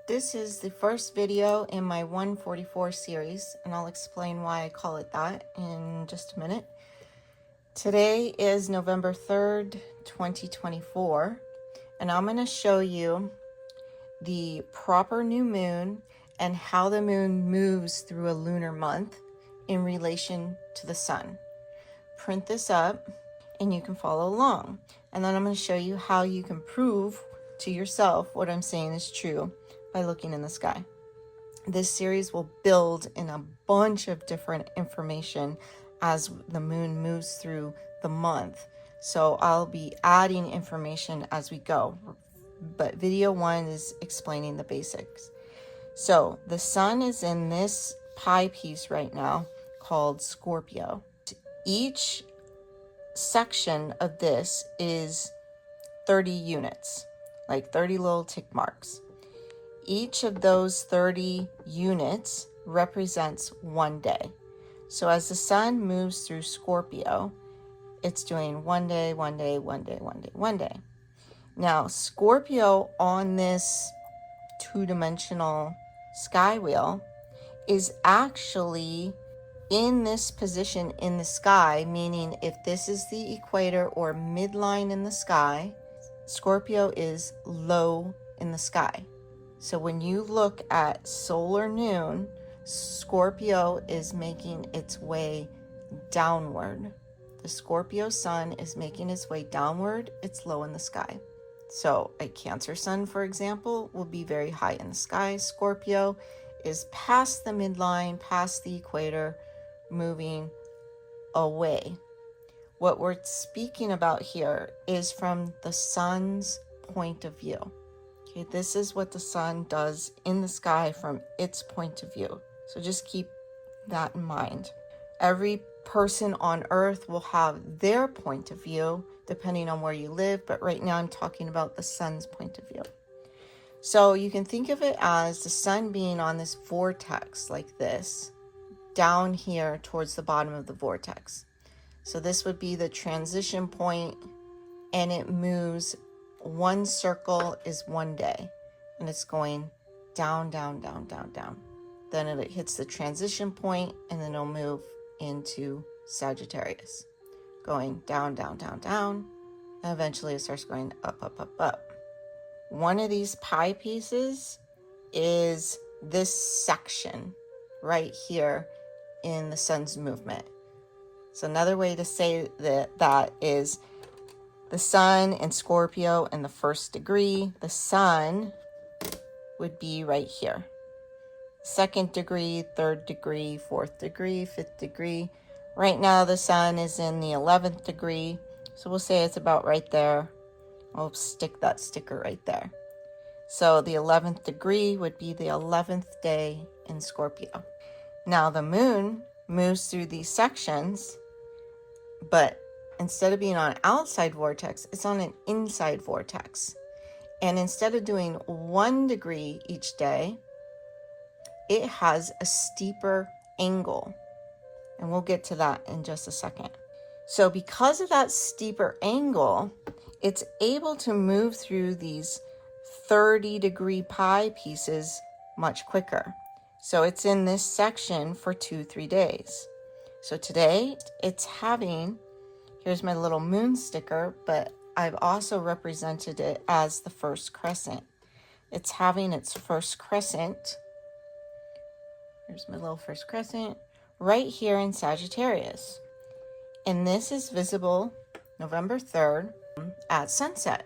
This is the first video in my 144 series, and I'll explain why I call it that in just a minute. Today is November 3rd, 2024, and I'm going to show you the proper new moon and how the moon moves through a lunar month in relation to the sun. Print this up and you can follow along. And then I'm going to show you how you can prove to yourself what I'm saying is true by looking in the sky. This series will build in a bunch of different information as the moon moves through the month. So I'll be adding information as we go. But video 1 is explaining the basics. So the sun is in this pie piece right now called Scorpio. Each section of this is 30 units, like 30 little tick marks. Each of those 30 units represents one day. So as the sun moves through Scorpio, it's doing one day, one day, one day, one day, one day. Now, Scorpio on this two-dimensional sky wheel is actually in this position in the sky, meaning if this is the equator or midline in the sky, Scorpio is low in the sky. So when you look at solar noon, Scorpio is making its way downward. The Scorpio sun is making its way downward. It's low in the sky. So a Cancer sun, for example, will be very high in the sky. Scorpio is past the midline, past the equator, moving away. What we're speaking about here is from the sun's point of view. Okay, this is what the sun does in the sky from its point of view. So just keep that in mind. Every person on Earth will have their point of view depending on where you live, but right now I'm talking about the sun's point of view. So you can think of it as the sun being on this vortex like this, down here towards the bottom of the vortex. So this would be the transition point, and it moves. One circle is one day, and it's going down, down, down, down, down. Then it hits the transition point, and then it'll move into Sagittarius, going down, down, down, down, and eventually it starts going up, up, up, up. One of these pie pieces is this section right here in the sun's movement. So another way to say that is the sun in Scorpio in the first degree. The sun would be right here. Second degree, third degree, fourth degree, fifth degree. Right now the sun is in the 11th degree. So we'll say it's about right there. I'll stick that sticker right there. So the 11th degree would be the 11th day in Scorpio. Now the moon moves through these sections, but instead of being on an outside vortex, it's on an inside vortex. And instead of doing 1 degree each day, it has a steeper angle. And we'll get to that in just a second. So because of that steeper angle, it's able to move through these 30-degree pie pieces much quicker. So it's in this section for 2-3 days. So today it's having, here's my little moon sticker, but I've also represented it as the first crescent. It's having its first crescent. Here's my little first crescent right here in Sagittarius. And this is visible November 3rd at sunset.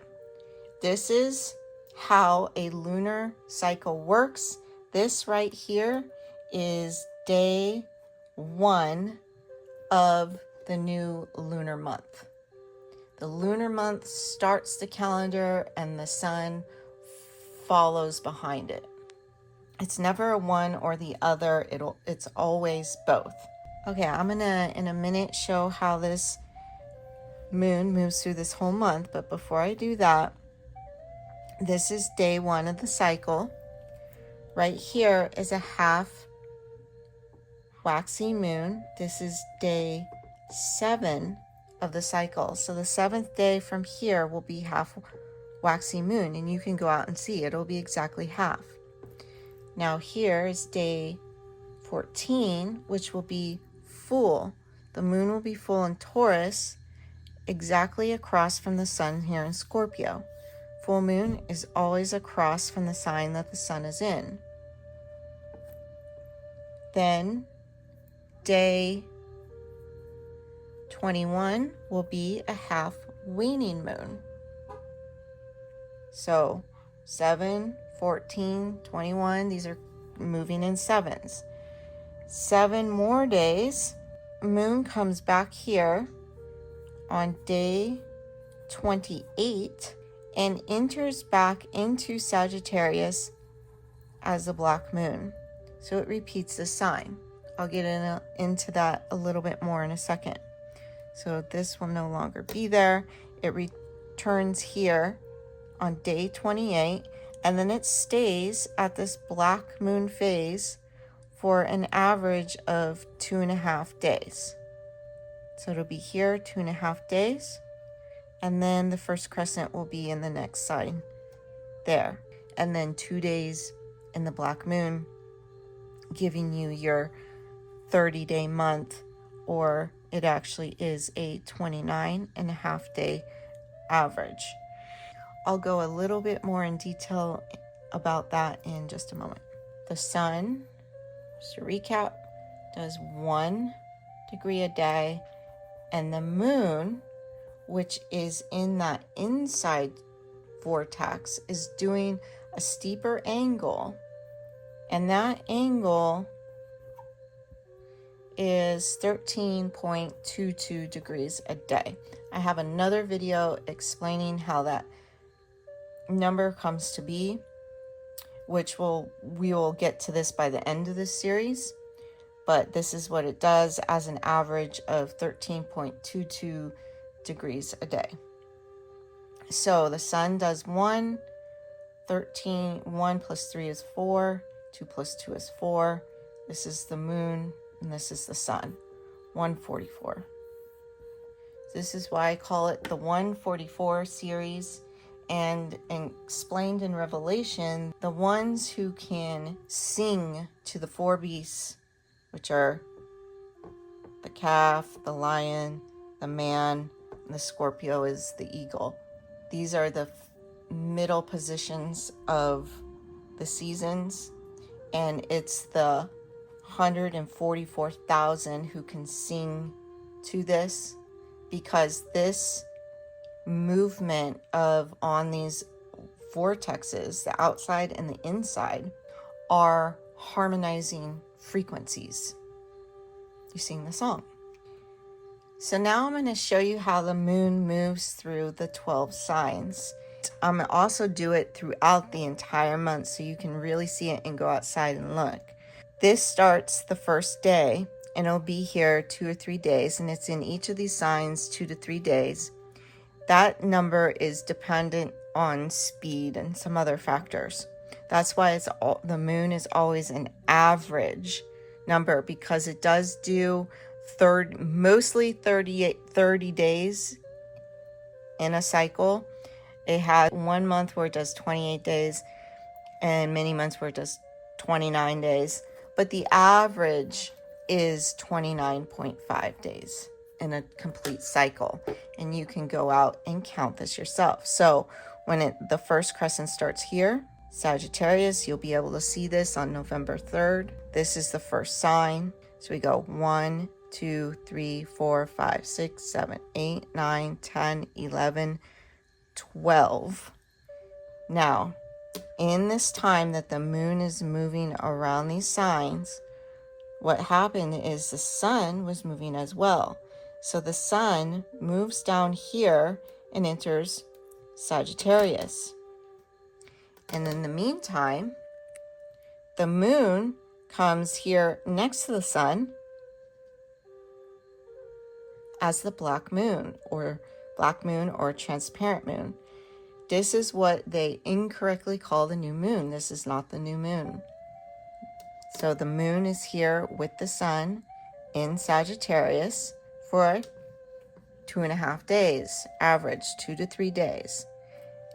This is how a lunar cycle works. This right here is day 1 of the new lunar month. The lunar month starts the calendar and the sun follows behind it. It's never a one or the other. It's always both. Okay, I'm gonna in a minute show how this moon moves through this whole month, but before I do that, this is day 1 of the cycle. Right here is a half waxy moon. This is day 7 of the cycle. So the 7th day from here will be half waxy moon, and you can go out and see it'll be exactly half. Now here is day 14, which will be full. The moon will be full in Taurus, exactly across from the sun here in Scorpio. Full moon is always across from the sign that the sun is in. Then day 21 will be a half waning moon. So 7, 14, 21, these are moving in sevens. 7 more days, moon comes back here on day 28 and enters back into Sagittarius as the black moon. So it repeats the sign. I'll get into that a little bit more in a second. So this will no longer be there. It returns here on day 28, and then it stays at this black moon phase for an average of 2.5 days. So it'll be here 2.5 days, and then the first crescent will be in the next sign there, and then 2 days in the black moon, giving you your 30-day month, or it actually is a 29.5 day average. I'll go a little bit more in detail about that in just a moment. The sun, just to recap, does 1 degree a day, and the moon, which is in that inside vortex, is doing a steeper angle, and that angle is 13.22 degrees a day. I have another video explaining how that number comes to be, which we will get to this by the end of this series, but this is what it does as an average of 13.22 degrees a day. So the sun does 1, 13, 1 plus 3 is 4, 2 plus 2 is 4. This is the moon, and this is the sun, 144. This is why I call it the 144 series. And explained in Revelation, the ones who can sing to the 4 beasts, which are the calf, the lion, the man, and the Scorpio is the eagle. These are the middle positions of the seasons, and it's the 144,000 who can sing to this, because this movement of on these vortexes, the outside and the inside, are harmonizing frequencies. You sing the song. So now I'm going to show you how the moon moves through the 12 signs. I'm going to also do it throughout the entire month so you can really see it and go outside and look. This starts the first day, and it'll be here 2 or 3 days, and it's in each of these signs 2 to 3 days. That number is dependent on speed and some other factors. That's why the moon is always an average number, because it does do mostly 30 days in a cycle. It has 1 month where it does 28 days and many months where it does 29 days. But the average is 29.5 days in a complete cycle, and you can go out and count this yourself. So when the first crescent starts here, Sagittarius, you'll be able to see this on November 3rd. This is the first sign. So we go 1, 2, 3, 4, 5, 6, 7, 8, 9, 10, 11, 12. Now, in this time that the moon is moving around these signs, what happened is the sun was moving as well. So the sun moves down here and enters Sagittarius. And in the meantime, the moon comes here next to the sun as the black moon or transparent moon. This is what they incorrectly call the new moon. This is not the new moon. So the moon is here with the sun in Sagittarius for 2.5 days, average 2 to 3 days.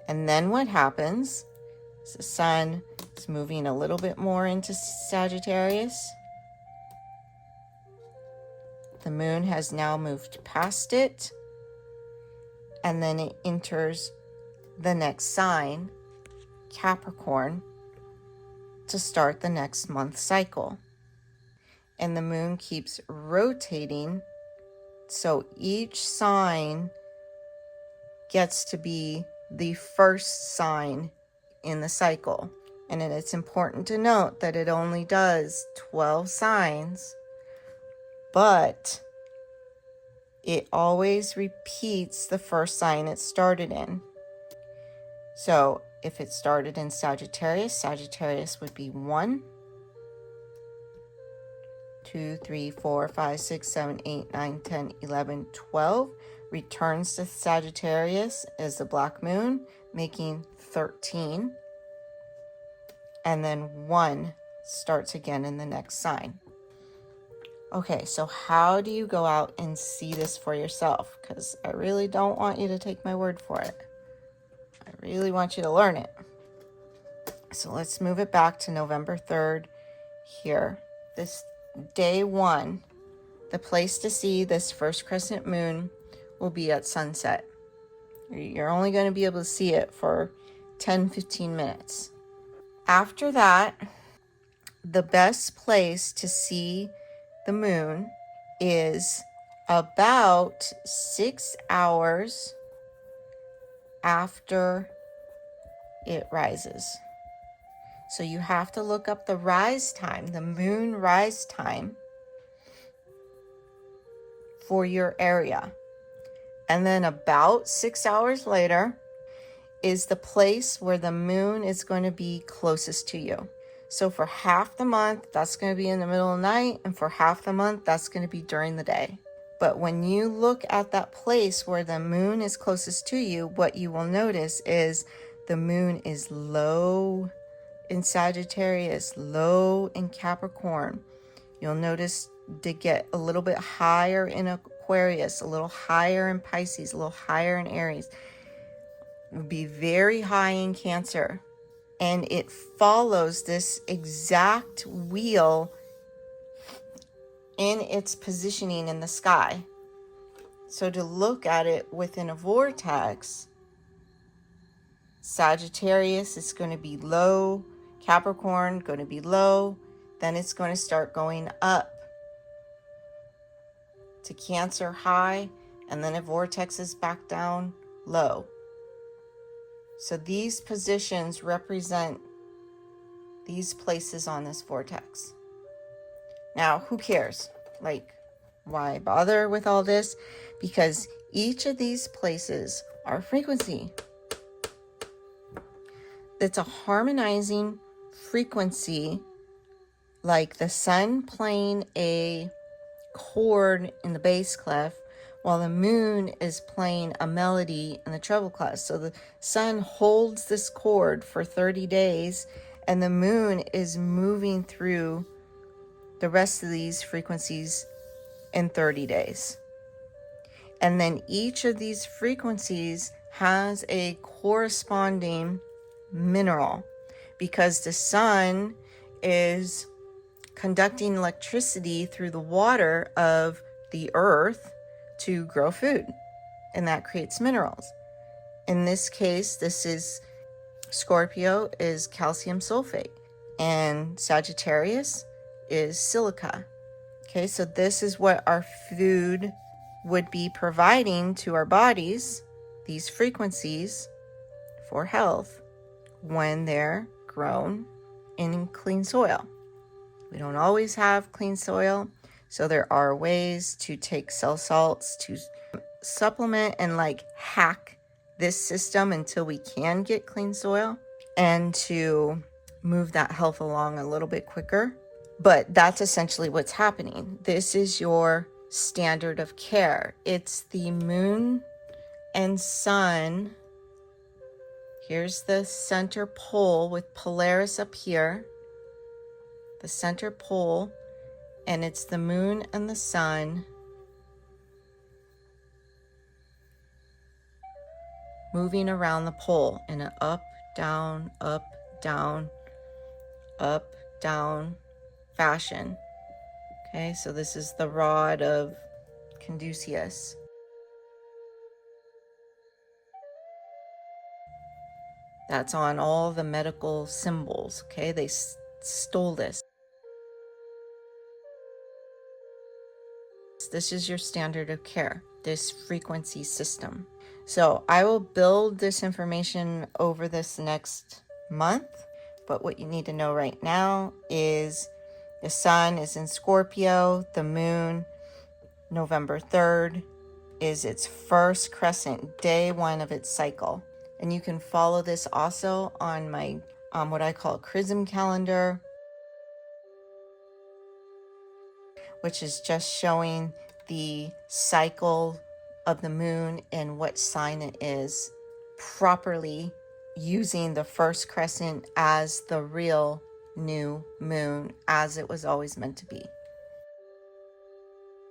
And then what happens? The sun is moving a little bit more into Sagittarius. The moon has now moved past it, and then it enters the next sign, Capricorn, to start the next month cycle. And the moon keeps rotating, so each sign gets to be the first sign in the cycle. And then it's important to note that it only does 12 signs, but it always repeats the first sign it started in. So if it started in Sagittarius, Sagittarius would be 1, 2, 3, 4, 5, 6, 7, 8, 9, 10, 11, 12. Returns to Sagittarius as the black moon, making 13. And then 1 starts again in the next sign. Okay, so how do you go out and see this for yourself? Because I really don't want you to take my word for it. I really want you to learn it. So let's move it back to November 3rd here. This day 1, the place to see this first crescent moon will be at sunset. You're only going to be able to see it for 10-15 minutes. After that, the best place to see the moon is about 6 hours after it rises. So you have to look up the rise time, the moon rise time for your area. And then about 6 hours later is the place where the moon is going to be closest to you. So for half the month, that's going to be in the middle of the night, and for half the month, that's going to be during the day. But when you look at that place where the moon is closest to you, what you will notice is the moon is low in Sagittarius, low in Capricorn. You'll notice to get a little bit higher in Aquarius, a little higher in Pisces, a little higher in Aries. It would be very high in Cancer. And it follows this exact wheel in its positioning in the sky. So to look at it within a vortex, Sagittarius is going to be low, Capricorn going to be low, then it's going to start going up to Cancer high, and then it vortexes back down low. So these positions represent these places on this vortex. Now, who cares? Like, why bother with all this? Because each of these places are frequency. It's a harmonizing frequency, like the sun playing a chord in the bass clef, while the moon is playing a melody in the treble clef. So the sun holds this chord for 30 days, and the moon is moving through the rest of these frequencies in 30 days. And then each of these frequencies has a corresponding mineral, because the sun is conducting electricity through the water of the earth to grow food, and that creates minerals. In this case, this is Scorpio is calcium sulfate, and Sagittarius is silica. Okay, so this is what our food would be providing to our bodies, these frequencies for health, when they're grown in clean soil. We don't always have clean soil, so there are ways to take cell salts to supplement and like hack this system until we can get clean soil, and to move that health along a little bit quicker. But that's essentially what's happening. This is your standard of care. It's the moon and sun. Here's the center pole with Polaris up here, the center pole, and it's the moon and the sun moving around the pole in an up, down, up, down fashion. Okay, so this is the rod of Caduceus. That's on all the medical symbols. Okay, they stole this. This is your standard of care, this frequency system. So I will build this information over this next month, but what you need to know right now is the sun is in Scorpio, the moon, November 3rd, is its first crescent, day 1 of its cycle. And you can follow this also on my what I call Chrism calendar, which is just showing the cycle of the moon and what sign it is, properly using the first crescent as the real new moon as it was always meant to be.